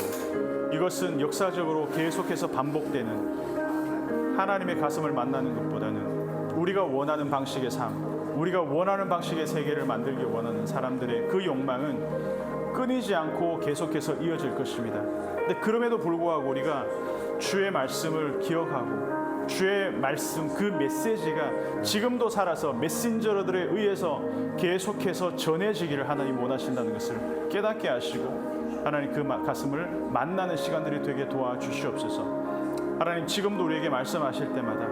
이것은 역사적으로 계속해서 반복되는, 하나님의 가슴을 만나는 것보다는 우리가 원하는 방식의 삶, 우리가 원하는 방식의 세계를 만들기 원하는 사람들의 그 욕망은 끊이지 않고 계속해서 이어질 것입니다. 근데 그럼에도 불구하고 우리가 주의 말씀을 기억하고 주의 말씀, 그 메시지가 지금도 살아서 메신저들에 의해서 계속해서 전해지기를 하나님 원하신다는 것을 깨닫게 하시고, 하나님 그 가슴을 만나는 시간들이 되게 도와주시옵소서. 하나님 지금도 우리에게 말씀하실 때마다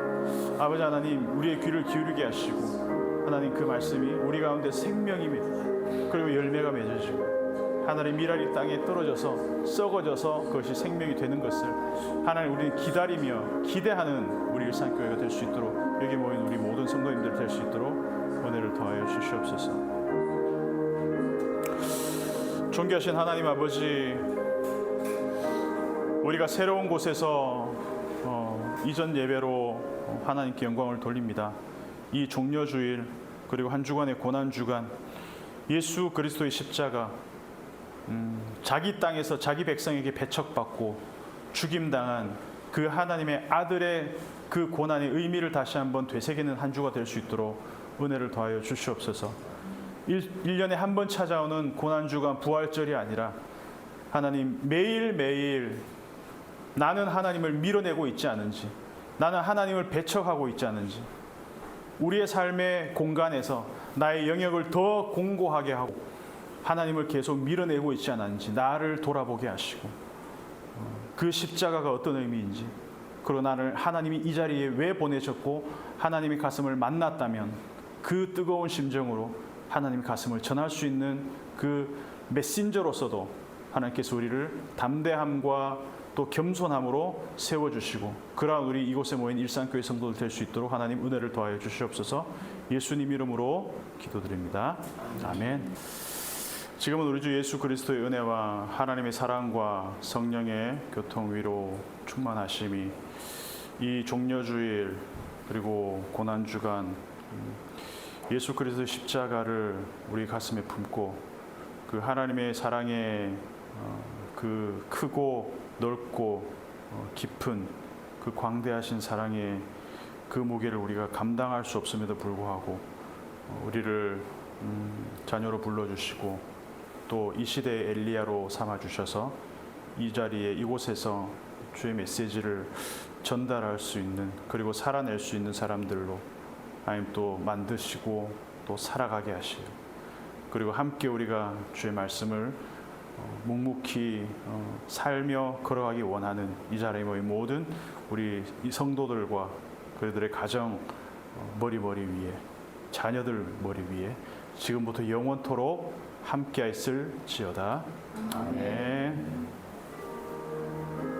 아버지 하나님 우리의 귀를 기울이게 하시고, 하나님 그 말씀이 우리 가운데 생명이 그리고 열매가 맺어지고, 하나님 미랄이 땅에 떨어져서 썩어져서 그것이 생명이 되는 것을 하나님 우리는 기다리며 기대하는 우리 일상교회가 될 수 있도록, 여기 모인 우리 모든 성도님들 될 수 있도록 은혜를 더하여 주시옵소서. 존귀하신 하나님 아버지, 우리가 새로운 곳에서 이전 예배로 하나님께 영광을 돌립니다. 이 종려주일 그리고 한 주간의 고난주간 예수 그리스도의 십자가 자기 땅에서 자기 백성에게 배척받고 죽임당한 그 하나님의 아들의 그 고난의 의미를 다시 한번 되새기는 한 주가 될 수 있도록 은혜를 더하여 주시옵소서. 1년에 한 번 찾아오는 고난주간 부활절이 아니라 하나님 매일매일 나는 하나님을 밀어내고 있지 않은지, 나는 하나님을 배척하고 있지 않은지, 우리의 삶의 공간에서 나의 영역을 더 공고하게 하고 하나님을 계속 밀어내고 있지 않았는지 나를 돌아보게 하시고 그 십자가가 어떤 의미인지, 그리고 나를 하나님이 이 자리에 왜 보내셨고 하나님의 가슴을 만났다면 그 뜨거운 심정으로 하나님의 가슴을 전할 수 있는 그 메신저로서도 하나님께서 우리를 담대함과 또 겸손함으로 세워주시고 그러한 우리 이곳에 모인 일산교회 성도들 될 수 있도록 하나님 은혜를 더하여 주시옵소서. 예수님 이름으로 기도드립니다. 아멘. 지금은 우리 주 예수 그리스도의 은혜와 하나님의 사랑과 성령의 교통 위로 충만하심이 이 종려주일 그리고 고난주간 예수 그리스도의 십자가를 우리 가슴에 품고 그 하나님의 사랑의 그 크고 넓고 깊은 그 광대하신 사랑의 그 무게를 우리가 감당할 수 없음에도 불구하고 우리를 자녀로 불러주시고 또 이 시대의 엘리야로 삼아주셔서 이 자리에 이곳에서 주의 메시지를 전달할 수 있는 그리고 살아낼 수 있는 사람들로 하나님 또 만드시고 또 살아가게 하시고 그리고 함께 우리가 주의 말씀을 묵묵히 살며 걸어가기 원하는 이 자리에 모인 모든 우리 이 성도들과 그들의 가정 머리 위에 자녀들 머리 위에 지금부터 영원토록 함께 있을지어다. 아멘.